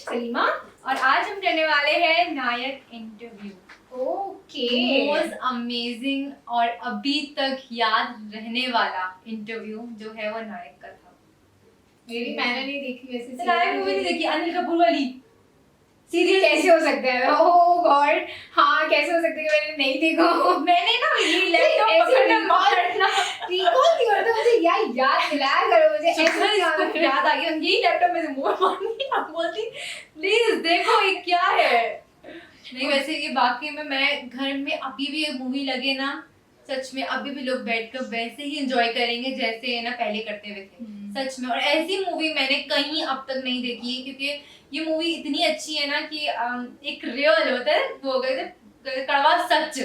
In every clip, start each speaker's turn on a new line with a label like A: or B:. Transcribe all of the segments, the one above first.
A: सलीमा और आज हम करने वाले हैं नायक इंटरव्यू।
B: ओके
A: मोस्ट अमेजिंग और अभी तक याद रहने वाला इंटरव्यू जो है वो नायक का था।
B: मेरी मैंने नहीं देखी वैसे।
A: नायक मूवी नहीं देखी? अनिल कपूर वाली
B: सीरियल कैसे हो सकता है? ओह गॉड, हाँ कैसे हो सकता है कि मैंने नहीं देखा? मैंने ना ये लैपटॉप पकड़ना रिकॉल नहीं करता मुझे, याद दिलाया करो मुझे। ऐसे
A: याद आ गया, यही लैपटॉप में से मोड़ मारनी आप बोलती प्लीज देखो ये क्या है। नहीं वैसे ये बाकी में मैं घर में अभी भी ये मूवी लगे ना, सच में अभी भी लोग बैठकर वैसे ही एंजॉय करेंगे जैसे ना पहले करते हुए थे सच में। और ऐसी मूवी मैंने कहीं अब तक नहीं देखी है, क्योंकि ये मूवी इतनी अच्छी है ना कि एक रियल होता है वो कड़वा सच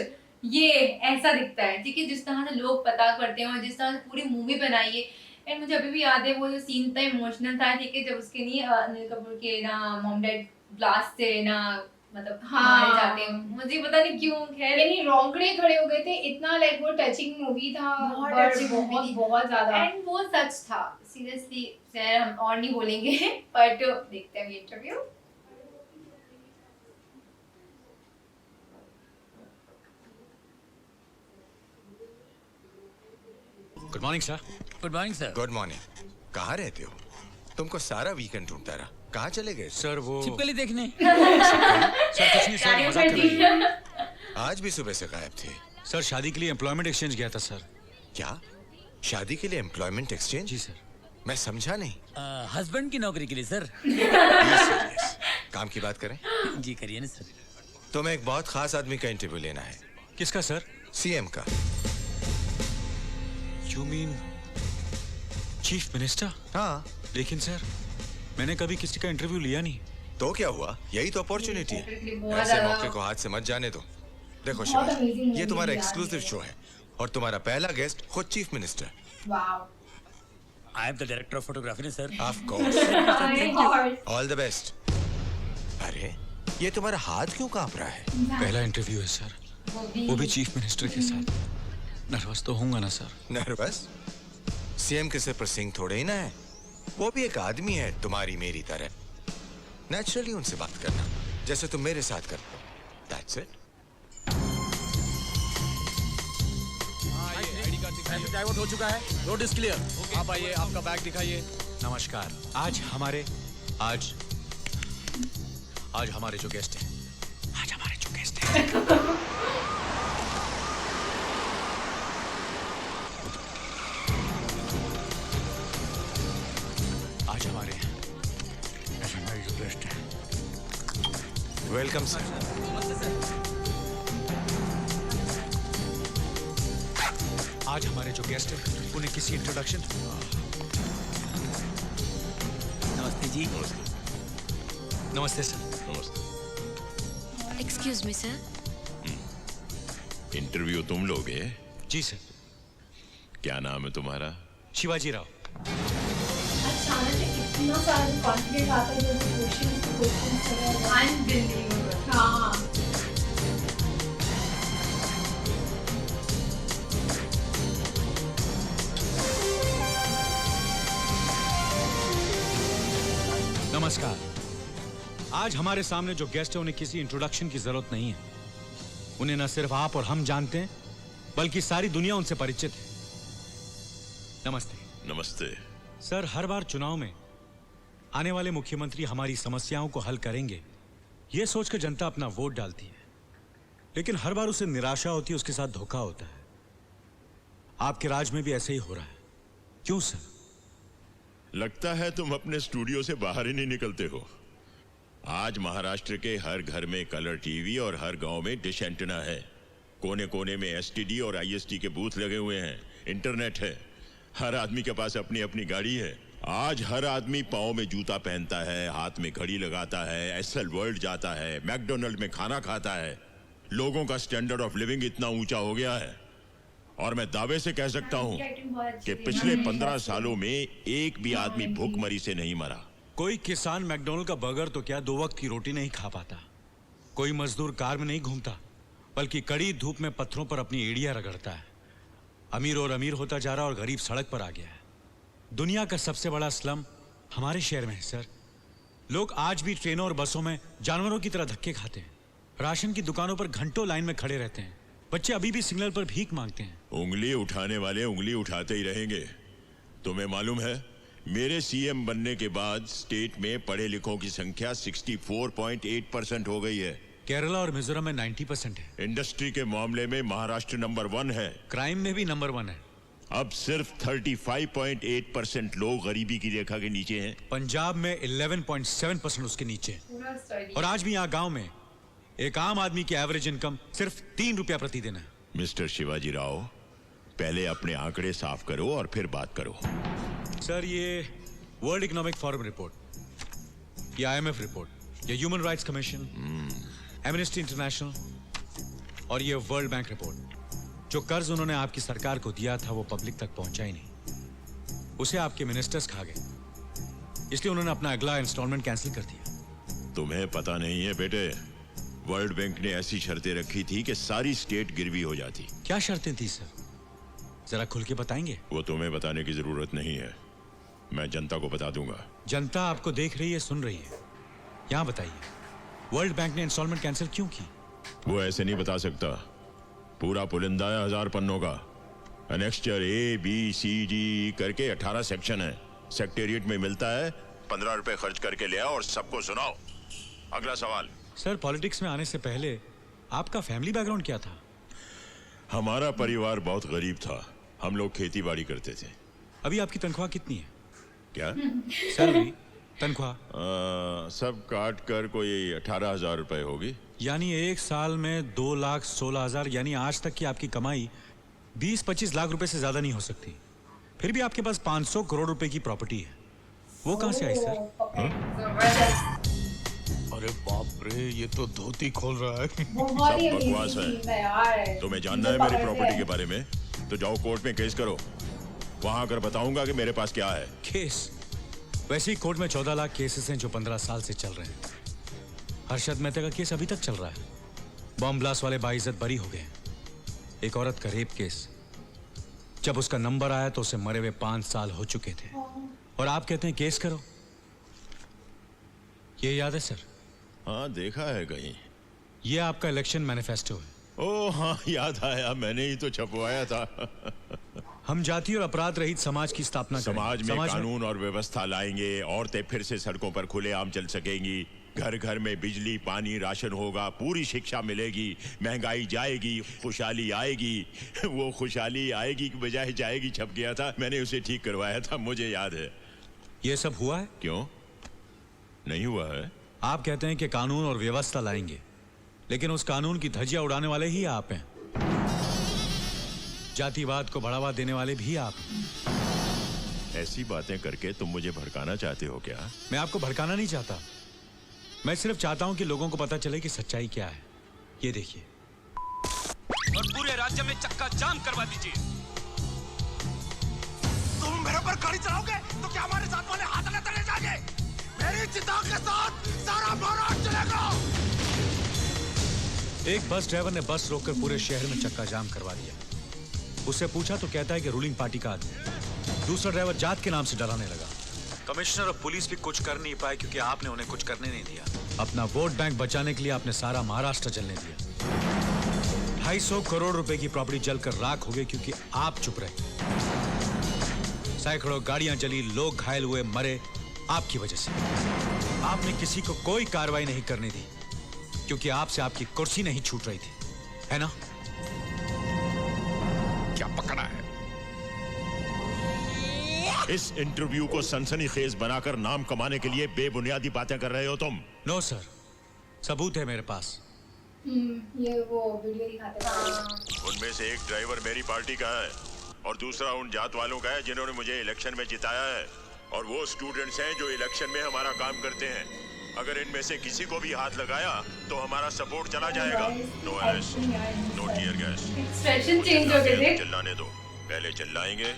A: ये ऐसा दिखता है, ठीक है, जिस तरह से लोग पता करते हैं और जिस तरह से पूरी मूवी बनाई है। एंड मुझे अभी भी याद है वो जो सीन था इमोशनल था, ठीक है, जब उसके नहीं अनिल कपूर के ना मॉम डैड ब्लास्ट से ना मतलब मारे जाते हैं, मुझे पता नहीं क्यों, खैर
B: यानी रोंगड़े खड़े हो गए थे, इतना लाइक वो टचिंग मूवी था, बहुत ज्यादा।
A: एंड वो सच था सीरियसली। सर हम और नहीं बोलेंगे बट देखते हैं ये interview.
C: Good morning sir.
D: Good morning sir.
E: Good morning. कहाँ रहते हो? तुमको सारा वीकेंड ढूंढता रहा, कहाँ चले गए?
C: सर वो
D: छिपकली देखने।
C: सर कुछ नहीं सर, मजाक कर रहे हैं।
E: आज भी सुबह से गायब थे।
C: सर शादी के लिए एम्प्लॉयमेंट एक्सचेंज गया था सर।
E: क्या? शादी के लिए एम्प्लॉयमेंट एक्सचेंज?
C: जी सर।
E: मैं समझा नहीं।
D: हस्बैंड की नौकरी के लिए सर।
E: Yes. काम की बात करें?
D: जी करिए ना सर।
E: तुम्हें एक बहुत खास आदमी का इंटरव्यू लेना है।
C: किसका सर?
E: सीएम का।
C: You mean chief minister?
E: हाँ।
C: लेकिन सर मैंने कभी किसी का इंटरव्यू लिया नहीं।
E: तो क्या हुआ, यही तो अपॉर्चुनिटी है।
A: बहुत
E: ऐसे
A: ज्यादा।
E: मौके को हाथ से मत जाने दो। देखो
B: बहुत
E: शिवाजी,
B: amazing
E: ये
B: movie
E: तुम्हारा
B: यार
E: एक्सक्लूसिव
B: ये।
E: शो है और तुम्हारा पहला गेस्ट खुद chief minister.
B: Wow.
D: I am the director of photography sir.
E: Of course. All the best. अरे ये तुम्हारा हाथ क्यों कांप रहा है?
C: पहला इंटरव्यू है सर, वो भी चीफ मिनिस्टर के साथ। नर्वस तो होऊंगा ना सर?
E: नर्वस? सीएम के सिर पर सिंह थोड़े ही ना है, वो भी एक आदमी है तुम्हारी मेरी तरह। नेचुरली उनसे बात करना जैसे तुम मेरे साथ करते हो। That's it.
F: डाइवर्ट हो चुका है, रोड इज क्लियर। आप आइए, आपका बैग दिखाइए।
C: नमस्कार। आज हमारे जो गेस्ट हैं, आज हमारे जो गेस्ट हैं।
E: Welcome sir.
C: आज हमारे जो गेस्ट हैं उन्हें किसी इंट्रोडक्शन।
D: नमस्ते जी।
C: नमस्ते sir.
G: Excuse me sir.
H: Interview तुम लोगे?
C: जी सर।
H: क्या नाम है तुम्हारा?
C: शिवाजी राव।
B: अचानक इतना सारा कॉन्फिडेंस आता है जब क्वेश्चन
A: अनबिलीवेबल।
B: हाँ
C: नमस्कार। आज हमारे सामने जो गेस्ट है उन्हें किसी इंट्रोडक्शन की जरूरत नहीं है। उन्हें न सिर्फ आप और हम जानते हैं बल्कि सारी दुनिया उनसे परिचित है। नमस्ते।
H: नमस्ते।
C: सर हर बार चुनाव में आने वाले मुख्यमंत्री हमारी समस्याओं को हल करेंगे ये सोचकर जनता अपना वोट डालती है, लेकिन हर बार उसे निराशा होती है, उसके साथ धोखा होता है। आपके राज में भी ऐसे ही हो रहा है, क्यों सर?
H: लगता है तुम अपने स्टूडियो से बाहर ही नहीं निकलते हो। आज महाराष्ट्र के हर घर में कलर टीवी और हर गांव में डिश एंटेना है। कोने कोने में एसटीडी और आईएसटी के बूथ लगे हुए हैं। इंटरनेट है। हर आदमी के पास अपनी अपनी गाड़ी है। आज हर आदमी पाँव में जूता पहनता है, हाथ में घड़ी लगाता है, एसएल वर्ल्ड जाता है, मैकडोनल्ड में खाना खाता है। लोगों का स्टैंडर्ड ऑफ लिविंग इतना ऊंचा हो गया है और मैं दावे से कह सकता हूं कि पिछले 15 सालों में एक भी आदमी भूखमरी से नहीं मरा।
C: कोई किसान मैकडोनल्ड का बर्गर तो क्या 2 वक्त की रोटी नहीं खा पाता। कोई मजदूर कार में नहीं घूमता बल्कि कड़ी धूप में पत्थरों पर अपनी एड़ियां रगड़ता है। अमीर और अमीर होता जा रहा और गरीब सड़क पर आ गया है। दुनिया का सबसे बड़ा स्लम हमारे शहर में है सर। लोग आज भी ट्रेनों और बसों में जानवरों की तरह धक्के खाते हैं। राशन की दुकानों पर घंटों लाइन में खड़े रहते हैं। बच्चे अभी भी सिग्नल पर भीख मांगते हैं।
H: उंगली उठाने वाले उंगली उठाते ही रहेंगे। तुम्हें मालूम है, मेरे सीएम बनने के बाद स्टेट में पढ़े लिखों की संख्या 64.8% हो गई है।
C: केरला और मिजोरम में 90% है।
H: इंडस्ट्री के मामले में महाराष्ट्र नंबर 1 है।
C: क्राइम में भी नंबर 1 है।
H: अब सिर्फ 35.8% लोग गरीबी की रेखा के नीचे हैं।
C: पंजाब में 11.7% उसके नीचे है।
A: पूरा स्टडी।
C: और आज भी यहाँ गांव में एक आम आदमी की एवरेज इनकम सिर्फ 3 रुपया प्रतिदिन है।
H: मिस्टर शिवाजी राव, पहले अपने आंकड़े साफ करो और फिर बात करो।
C: सर, ये वर्ल्ड इकोनॉमिक फोरम रिपोर्ट, ये IMF रिपोर्ट, ये human rights commission, amnesty international और ये वर्ल्ड बैंक रिपोर्ट, जो कर्ज उन्होंने आपकी सरकार को दिया था वो पब्लिक तक पहुंचा ही नहीं। उसे आपके मिनिस्टर्स खा गए, इसलिए उन्होंने अपना अगला इंस्टॉलमेंट कैंसिल कर दिया।
H: तुम्हें पता नहीं है बेटे, वर्ल्ड बैंक ने ऐसी शर्तें रखी थी कि सारी स्टेट गिरवी हो जाती।
C: क्या शर्तें थी सर, जरा खुल के बताएंगे?
H: वो तुम्हें बताने की जरूरत नहीं है, मैं जनता को बता दूंगा।
C: जनता आपको देख रही है, सुन रही है। यहाँ बताइए, वर्ल्ड बैंक ने इंस्टॉलमेंट कैंसिल क्यों की?
H: वो ऐसे नहीं बता सकता। पूरा पुलिंदा है 1000 पन्नों का। एनेक्स्चर ABCD करके 18 सेक्शन है। सेक्रेटेरिएट में मिलता है, 15 रुपए खर्च करके ले आओ और सबको सुनाओ। अगला सवाल।
C: सर, पॉलिटिक्स में आने से पहले आपका फैमिली बैकग्राउंड क्या था?
H: हमारा परिवार बहुत गरीब था, हम लोग खेती बाड़ी करते थे।
C: अभी आपकी तनख्वाह कितनी है?
H: क्या?
C: सैलरी, तनख्वाह?
H: सब काट कर कोई 18,000 रुपए होगी।
C: यानी एक साल में 2,16,000, यानी आज तक की आपकी कमाई 20-25 लाख रुपए से ज्यादा नहीं हो सकती। फिर भी आपके पास 500 करोड़ रुपए की प्रॉपर्टी है, वो कहां से आई सर?
F: अरे बाप रे, ये तो धोती खोल रहा है।
B: बहुत ही
H: सब बकवास
B: amazing
H: है।
B: चीज़ है यार।
H: तुम्हें जानना है मेरी प्रॉपर्टी के बारे में तो जाओ कोर्ट में केस करो, वहां आकर बताऊंगा कि मेरे पास क्या है।
C: केस? वैसे ही कोर्ट में 14 लाख केसेस हैं जो 15 साल से चल रहे हैं। हर्षद मेहता का केस अभी तक चल रहा है। बॉम्ब ब्लास्ट वाले बाइज्जत बरी हो गए। एक औरत का रेप केस, जब उसका नंबर आया तो उसे मरे हुए 5 साल हो चुके थे, और आप कहते हैं केस करो। ये याद है सर?
H: हाँ, देखा है कहीं।
C: ये आपका इलेक्शन मैनिफेस्टो है।
H: ओ हाँ, याद आया, मैंने ही तो छपवाया था।
C: हम जाति और अपराध रहित समाज की स्थापना करेंगे।
H: समाज में कानून और व्यवस्था लाएंगे, औरतें फिर से सड़कों पर खुलेआम चल सकेंगी, घर घर में बिजली पानी राशन होगा, पूरी शिक्षा मिलेगी, महंगाई जाएगी, खुशहाली आएगी। वो खुशहाली आएगी की बजाय जाएगी छप गया था, मैंने उसे ठीक करवाया था, मुझे याद है।
C: ये सब हुआ है?
H: क्यों नहीं हुआ है?
C: आप कहते हैं कि कानून और व्यवस्था लाएंगे, लेकिन उस कानून की धज्जियां उड़ाने वाले ही आप हैं। जातिवाद को बढ़ावा देने वाले भी आप हैं।
H: ऐसी बातें करके तुम मुझे भड़काना चाहते हो क्या?
C: मैं आपको भड़काना नहीं चाहता, मैं सिर्फ चाहता हूं कि लोगों को पता चले कि सच्चाई क्या है। ये देखिए,
F: और पूरे राज्य में चक्का जाम करवा दीजिए। तुम मेरे पर गाड़ी चलाओगे तो क्या हमारे साथ वाले हाथ न तले जाएंगे? मेरी चिता के साथ सारा महाराष्ट्र चलेगा।
C: एक बस ड्राइवर ने बस रोककर पूरे शहर में चक्का जाम करवा दिया। उससे पूछा तो कहता है कि रूलिंग पार्टी का आदमी। दूसरा ड्राइवर जात के नाम से डराने लगा। कमिश्नर और पुलिस भी कुछ कर नहीं पाए क्योंकि आपने उन्हें कुछ करने नहीं दिया। अपना वोट बैंक बचाने के लिए आपने सारा महाराष्ट्र जलने दिया। 250 करोड़ रुपए की प्रॉपर्टी जलकर राख हो गई क्योंकि आप चुप रहे। सैकड़ों गाड़ियां जली, लोग घायल हुए, मरे आपकी वजह से। आपने किसी को कोई कार्रवाई नहीं करने दी क्योंकि आपसे आपकी कुर्सी नहीं छूट रही थी, है ना?
H: क्या पकड़ा है? इस इंटरव्यू को सनसनीखेज बनाकर नाम कमाने के लिए बेबुनियादी बातें कर रहे हो तुम।
C: नो सर, सबूत है मेरे पास।
B: ये वो वीडियो दिखाते हैं।
H: उनमें से एक ड्राइवर मेरी पार्टी का है और दूसरा उन जात वालों का है जिन्होंने मुझे इलेक्शन में जिताया है, और वो स्टूडेंट्स हैं जो इलेक्शन में हमारा काम करते हैं। अगर इनमें से किसी को भी हाथ लगाया तो हमारा सपोर्ट चला जाएगा। No arrest, no tear gas.
A: Expression change हो गए थे।
H: चिल्लाने दो, पहले चिल्लाएंगे,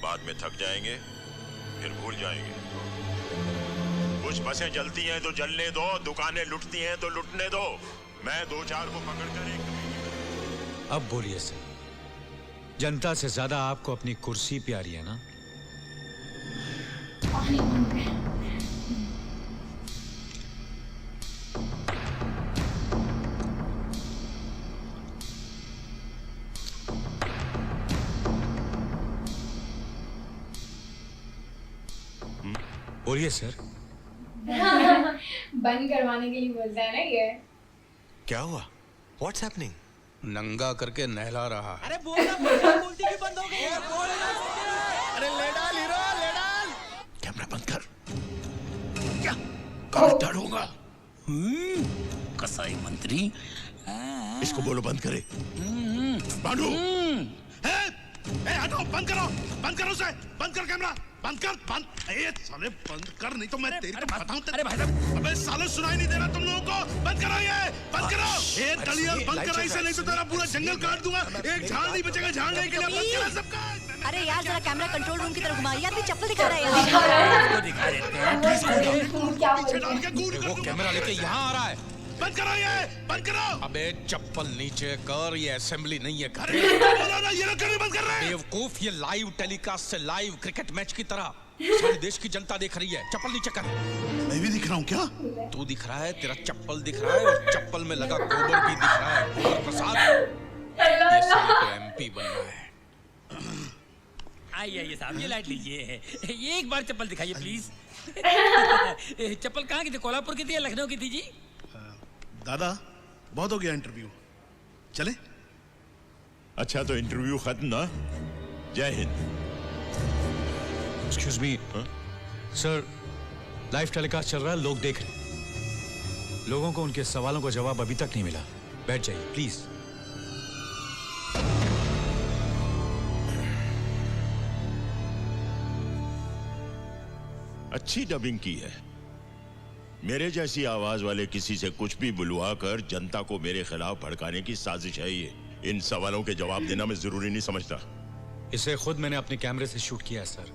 H: बाद में थक जाएंगे, फिर भूल जाएंगे। कुछ बसें जलती हैं तो जलने दो, दुकानें लुटती हैं तो लुटने दो। मैं 2-4 को पकड़कर एक।
C: अब बोलिए सर, जनता से ज्यादा आपको अपनी कुर्सी प्यारी है ना? बोलिए सर।
B: बंद करवाने के लिए बोलता है ना ये।
E: क्या हुआ? What's happening?
F: नंगा करके नहला रहा है।
D: अरे बोलना बोलती क्यों बंद हो गई?
F: अरे ले डाल हीरो, ले डाल। कैमरा बंद कर। क्या? काट डालूंगा।
D: कसाई मंत्री।
F: इसको बोलो बंद करे। पांडु। हटो, बंद करो उसे, बंद कर कैमरा, बंद कर, बंद। साले बंद कर, नहीं तो मैं तेरी को बताऊं।
D: अरे भाई साहब,
F: अबे साले सुनाई नहीं दे रहा तुम लोगों को? बंद करो ये, बंद करो। दलियल बंद करो इसे, नहीं तो तेरा पूरा जंगल काट दूंगा। एक झाड़ नहीं बचेगा झाड़ने के लिए। बंद करो सबका।
G: अरे यार जरा कैमरा कंट्रोल रूम की तरफ घुमाइए, आदमी चप्पल दिखा रहा है यार।
D: इसको दिखा देते हैं।
B: क्या
F: पीछे डाल के कूद
I: वो कैमरा लेके यहाँ आ रहा है।
F: बंद करो ये, बंद करो।
I: अबे चप्पल नीचे कर, ये असेंबली नहीं है घर।
F: बोलो ना, ये लोग क्यों बंद कर रहे हैं?
I: बेवकूफ, ये लाइव टेलीकास्ट से लाइव क्रिकेट मैच की तरह सारे देश की जनता देख रही है। चप्पल नीचे कर।
F: मैं भी दिख रहा हूँ क्या?
I: तू दिख रहा है, तेरा चप्पल दिख रहा है और चप्पल में लगा गोबर भी दिख रहा है। गोबर प्रसाद ये साल को MP बनना है।
D: आइए साहब, ये लाइट लीजिए। ये एक बार चप्पल दिखाइए प्लीज। चप्पल कहाँ की थी? कोल्हापुर की थी या लखनऊ की थी जी?
F: दादा बहुत हो गया इंटरव्यू, चले?
H: अच्छा तो इंटरव्यू खत्म ना? जय Hind.
C: Excuse me sir, live telecast चल रहा है, लोग देख रहे हैं। लोगों को उनके सवालों का जवाब अभी तक नहीं मिला। बैठ जाइए प्लीज।
H: अच्छी डबिंग की है। मेरे जैसी आवाज वाले किसी से कुछ भी बुलवा कर जनता को मेरे खिलाफ भड़काने की साजिश है ये। इन सवालों के जवाब देना मैं जरूरी नहीं समझता।
C: इसे खुद मैंने अपने कैमरे से शूट किया है सर।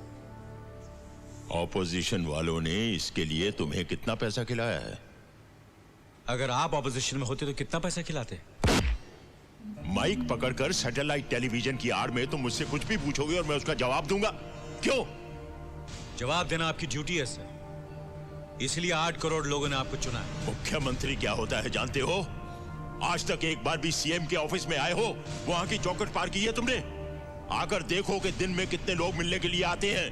H: ऑपोजिशन वालों ने इसके लिए तुम्हें कितना पैसा खिलाया है?
C: अगर आप ऑपोजिशन में होते तो कितना पैसा खिलाते?
H: माइक पकड़कर सैटेलाइट टेलीविजन की आड़ में तुम मुझसे कुछ भी पूछोगे और मैं उसका जवाब दूंगा। क्यों?
C: जवाब देना आपकी ड्यूटी है सर, इसलिए 8 करोड़ लोगों ने आपको चुना है।
H: मुख्यमंत्री क्या होता है जानते हो? आज तक एक बार भी सीएम के ऑफिस में आए हो? वहां की चौखट पार की है तुमने? आकर देखो कि दिन में कितने लोग मिलने के लिए आते हैं,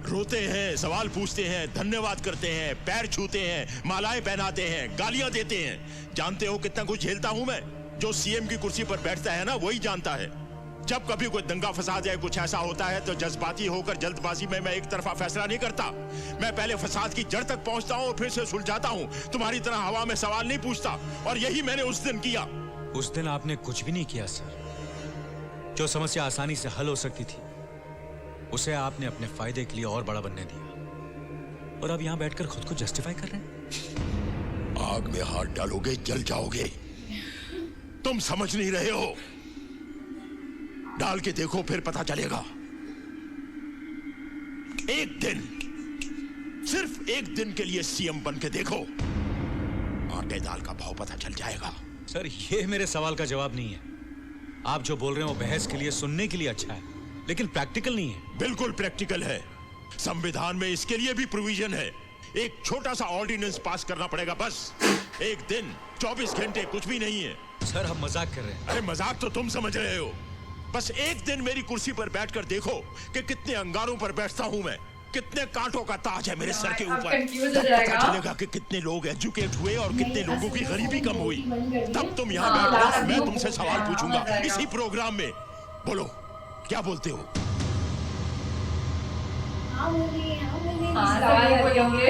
H: रोते हैं, सवाल पूछते हैं, धन्यवाद करते हैं, पैर छूते हैं, मालाएं पहनाते हैं, गालियां देते हैं। जानते हो कितना कुछ झेलता हूं मैं? जो सीएम की कुर्सी पर बैठता है ना, वही जानता है। जब कभी कोई दंगा फसाद या कुछ ऐसा होता है तो जज्बाती होकर जल्दबाजी में मैं एक तरफा फैसला नहीं करता। मैं पहले फसाद की जड़ तक पहुंचता हूं और फिर से सुलझाता हूं। तुम्हारी तरह हवा में सवाल नहीं पूछता, और यही मैंने उस दिन किया।
C: उस दिन आपने कुछ भी नहीं किया सर। जो समस्या आसानी से हल हो सकती थी उसे आपने अपने फायदे के लिए और बड़ा बनने दिया, और अब यहां बैठकर खुद को जस्टिफाई कर रहे हैं।
H: आग में हाथ डालोगे जल जाओगे। तुम समझ नहीं रहे हो। डाल के देखो फिर पता चलेगा। एक दिन, सिर्फ एक दिन के लिए सीएम बन के देखो, आटे दाल का भाव पता चल जाएगा।
C: सर ये मेरे सवाल का जवाब नहीं है। आप जो बोल रहे हो बहस के लिए, सुनने के लिए अच्छा है, लेकिन प्रैक्टिकल नहीं है।
H: बिल्कुल प्रैक्टिकल है। संविधान में इसके लिए भी प्रोविजन है। एक छोटा सा ऑर्डिनेंस पास करना पड़ेगा बस। एक दिन, 24 घंटे कुछ भी नहीं है।
C: सर हम मजाक कर रहे हैं।
H: अरे मजाक तो तुम समझ रहे हो। बस एक दिन मेरी कुर्सी पर बैठकर देखो कि कितने अंगारों पर बैठता हूं मैं, कितने कांटों का ताज है मेरे सर के ऊपर। तब पता चलेगा कि कितने लोग एजुकेट हुए और कितने लोगों की गरीबी कम हुई। तब तुम यहाँ बैठो और मैं तुमसे सवाल पूछूंगा इसी प्रोग्राम में। बोलो क्या बोलते हो?
B: हाँ बोलिए, हाँ बोलिए।
A: हाँ,
B: सवाल
A: सही बोलेंगे।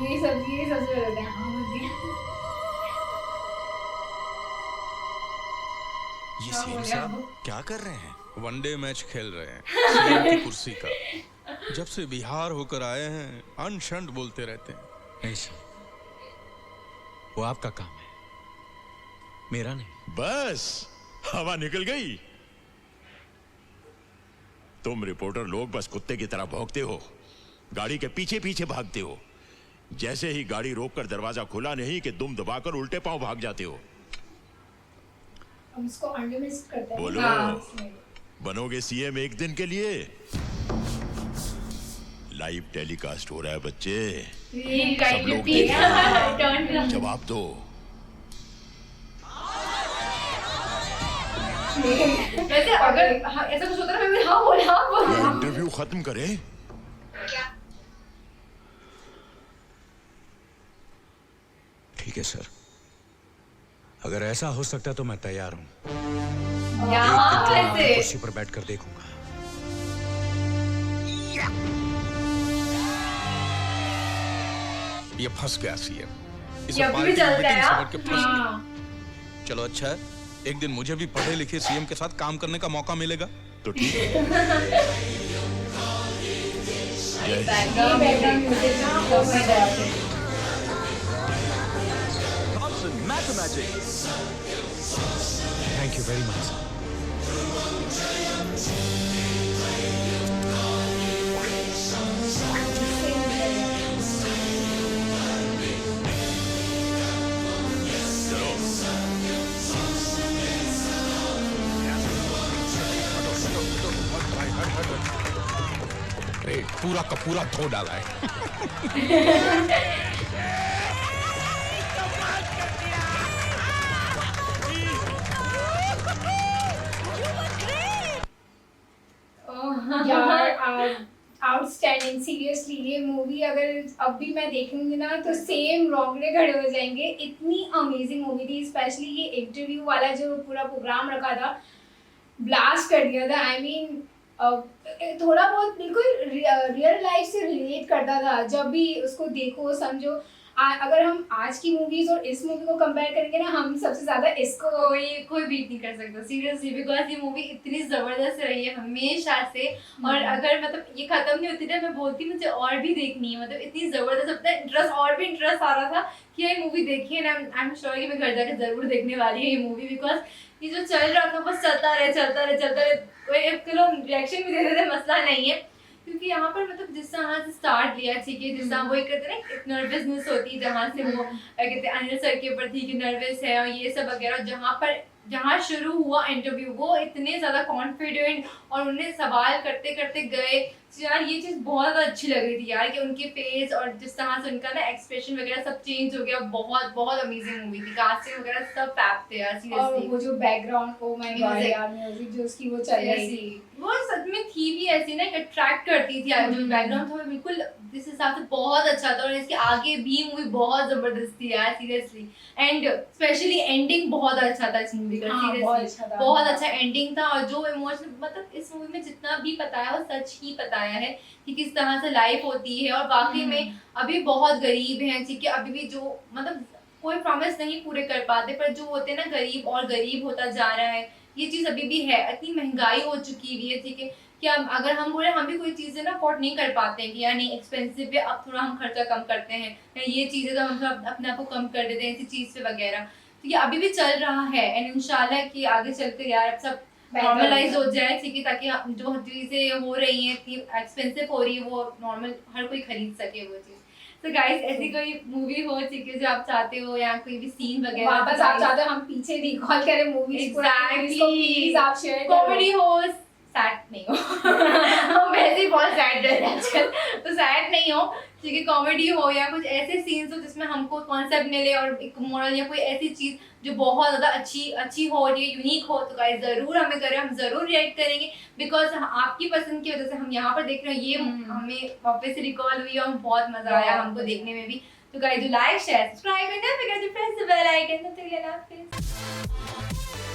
B: ये सबसे बड़े हैं। हाँ बोलिए।
E: ये सीएम साहब क्या कर रहे हैं?
I: वनडे मैच खेल रहे हैं सीएम की कुर्सी का। जब से बिहार होकर आए हैं अनशंत बोलते रहते हैं।
C: नहीं सर, वो आपका काम है, मेरा नहीं।
H: बस हवा निकल गई। तुम रिपोर्टर लोग बस कुत्ते की तरह भौंकते हो, गाड़ी के पीछे पीछे भागते हो। जैसे ही गाड़ी रोककर दरवाजा खुला नहीं कि दुम दबाकर उल्टे पांव भाग जाते हो।
B: हम इसको अंडरमिस्ट करते हैं।
H: बोलो।
B: हाँ।
H: बनोगे सीएम एक दिन के लिए? लाइव टेलीकास्ट हो रहा है बच्चे, सब लोग देख रहे हैं। जवाब दो।
A: वैसे अगर ऐसा कुछ होता ना, मैं हाँ बोला।
H: इंटरव्यू खत्म करें?
C: ठीक है सर, अगर ऐसा हो सकता तो मैं तैयार हूँ।
A: यहाँ कैसे?
C: कुर्सी पर बैठकर देखूंगा।
I: ये फंस गया सीएम। इस
A: ये अभी भी
I: पार्टी
A: चल
I: की
A: रहा है,
I: मीटिंग
A: हाँ?
I: समझ के फंस गया। चलो अच्छा है, एक दिन मुझे भी पढ़े लिखे सीएम के साथ काम करने का मौका मिलेगा
H: तो ठीक है।
B: बैकग्राउंड म्यूजिक ना वो मैं डालती हूँ।
C: Thank you very much sir.
I: अरे पूरा का पूरा धो डाला है।
B: यार आउटस्टैंडिंग, सीरियसली ये मूवी अगर अब भी मैं देखूंगी ना तो सेम रोंगटे खड़े हो जाएंगे। इतनी अमेजिंग मूवी थी, स्पेशली ये इंटरव्यू वाला जो पूरा प्रोग्राम रखा था, ब्लास्ट कर दिया था। आई मीन थोड़ा बहुत बिल्कुल रियल लाइफ से रिलेट करता था। जब भी उसको देखो समझो, अगर हम आज की मूवीज और इस मूवी को कंपेयर करेंगे ना, हम सबसे ज्यादा इसको
A: कोई बीट नहीं कर सकता सीरियसली, बिकॉज ये मूवी इतनी जबरदस्त रही है हमेशा से। और अगर मतलब ये खत्म नहीं होती ना, मैं बोलती मुझे और भी देखनी है, मतलब इतनी जबरदस्त, अपना इंटरेस्ट और भी इंटरेस्ट आ रहा था कि ये मूवी देखिए ना। आई एम श्योर कि मैं घर जाकर जरूर देखने वाली है ये मूवी, बिकॉज ये जो चल रहा था बस चलता रहे। कोई किलो रिएक्शन भी दे देते, मसला नहीं है। क्योंकि यहाँ पर मतलब जिस तरह से स्टार्ट लिया, ठीक है, जिस तरह वो कहते हैं ना नर्वसनेस होती है, जहाँ से वो कहते हैं अनिल सर के ऊपर थी कि नर्वस है और ये सब वगैरह, जहाँ शुरू हुआ इंटरव्यू वो इतने ज़्यादा कॉन्फिडेंट और उन्हें सवाल करते करते गए। यार ये चीज़ बहुत ज़्यादा अच्छी लग रही थी यार, कि उनके फेस और जिस तरह से उनका ना एक्सप्रेशन वगैरह सब चेंज हो गया। बहुत बहुत अमेजिंग मूवी थी, कास्टिंग वगैरह सब फैब थे यार
B: और
A: सीरियसली।
B: वो जो बैकग्राउंड, ओ माय गॉड यार, म्यूजिक जो उसकी वो चल रही थी
A: वो सच में थी भी ऐसी ना, अट्रैक्ट करती थी। जो बैकग्राउंड था वो बिल्कुल जिस हिसाब से बहुत अच्छा था। और इसके आगे भी मूवी बहुत जबरदस्त थी यार सीरियसली। एंड स्पेशली एंडिंग बहुत अच्छा था इस मूवी का, सीरियसली बहुत अच्छा एंडिंग था। और जो इमोशनल, मतलब इस मूवी में जितना भी बताया वो सच ही बताया है कि किस तरह से लाइफ होती है। और वाकई में अभी बहुत गरीब हैं, ठीक है, अभी भी जो मतलब कोई प्रॉमिस नहीं पूरे कर पाते, पर जो होते हैं ना गरीब और गरीब होता जा रहा है, ये चीज़ अभी भी है। इतनी महंगाई हो चुकी हुई है, ठीक है, कि अब अगर हम बोले हम भी कोई चीज़ें ना अफोर्ड नहीं कर पाते हैं कि यार नहीं एक्सपेंसिव है, अब थोड़ा हम खर्चा कम करते हैं, या ये चीज़ें तो हम थोड़ा अपने आप को कम कर देते हैं इसी चीज़ से वगैरह। तो ये अभी भी चल रहा है एंड इंशाल्लाह कि आगे चलकर यार अब सब नॉर्मलाइज हो जाए, ठीक है, ताकि जो चीज़ें हो रही हैं इतनी एक्सपेंसिव हो रही है वो नॉर्मल हर कोई खरीद सके वो चीज़। तो गाइस ऐसी कोई मूवी हो, ठीक है, जो आप चाहते हो या कोई भी सीन वगैरह
B: वापस आप चाहते हो हम पीछे रिकॉल करें मूवीज को, प्लीज आप शेयर करो।
A: कॉमेडी हो, सैड नहीं हो हम वैसे ही बहुत सैड रहते हैं आजकल, तो सैड नहीं हो, ठीक है, कॉमेडी हो या कुछ ऐसे सीन्स हो जिसमें हमको कॉन्सेप्ट मिले और एक मोरल या कोई ऐसी चीज़ जो बहुत ज़्यादा अच्छी हो और ये यूनिक हो, तो गाइस ज़रूर हमें करें, हम ज़रूर रिएक्ट करेंगे। बिकॉज आपकी पसंद की वजह से हम यहाँ पर देख रहे हैं, ये हमें वापस से रिकॉल हुई और बहुत मज़ा आया हमको देखने में भी। तो guys do like share subscribe and don't forget to press the bell icon. तो अल्लाह हाफिज़।